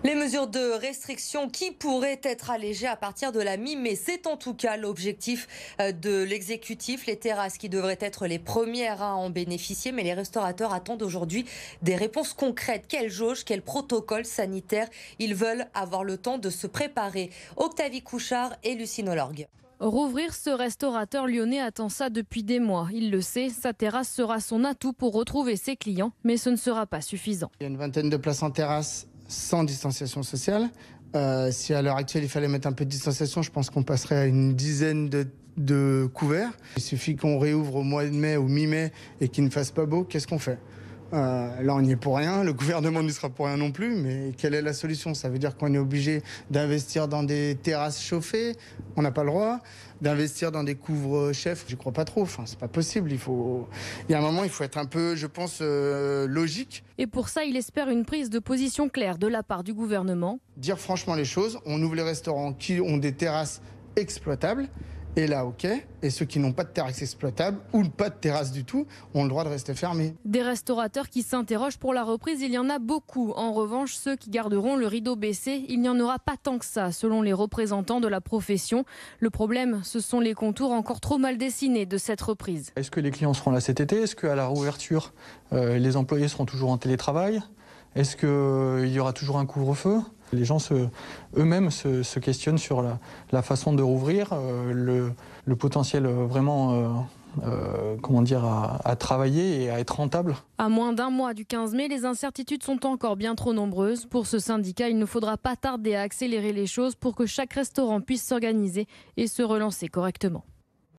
Les mesures de restriction qui pourraient être allégées à partir de la mi-mai, c'est en tout cas l'objectif de l'exécutif. Les terrasses qui devraient être les premières à en bénéficier, mais les restaurateurs attendent aujourd'hui des réponses concrètes. Quelle jauge, quel protocole sanitaire? Ils veulent avoir le temps de se préparer. Octavie Couchard et Lucine Olorgue. Rouvrir, ce restaurateur lyonnais attend ça depuis des mois. Il le sait, sa terrasse sera son atout pour retrouver ses clients, mais ce ne sera pas suffisant. Il y a une vingtaine de places en terrasse sans distanciation sociale. Si à l'heure actuelle il fallait mettre un peu de distanciation, je pense qu'on passerait à une dizaine de couverts. Il suffit qu'on réouvre au mois de mai ou mi-mai et qu'il ne fasse pas beau, qu'est-ce qu'on fait? Là, on n'y est pour rien, le gouvernement n'y sera pour rien non plus, mais quelle est la solution? Ça veut dire qu'on est obligé d'investir dans des terrasses chauffées, on n'a pas le droit, d'investir dans des couvre-chefs, je crois pas trop, enfin, c'est pas possible, il y a un moment, il faut être un peu, je pense, logique. Et pour ça, il espère une prise de position claire de la part du gouvernement. Dire franchement les choses, on ouvre les restaurants qui ont des terrasses exploitables, et là, ok. Et ceux qui n'ont pas de terrasse exploitable ou pas de terrasse du tout ont le droit de rester fermés. Des restaurateurs qui s'interrogent pour la reprise, il y en a beaucoup. En revanche, ceux qui garderont le rideau baissé, il n'y en aura pas tant que ça, selon les représentants de la profession. Le problème, ce sont les contours encore trop mal dessinés de cette reprise. Est-ce que les clients seront là cet été? Est-ce qu'à la réouverture, les employés seront toujours en télétravail? Est-ce qu'il y aura toujours un couvre-feu? Les gens eux-mêmes se questionnent sur la façon de rouvrir, le potentiel vraiment à travailler et à être rentable. À moins d'un mois du 15 mai, les incertitudes sont encore bien trop nombreuses. Pour ce syndicat, il ne faudra pas tarder à accélérer les choses pour que chaque restaurant puisse s'organiser et se relancer correctement.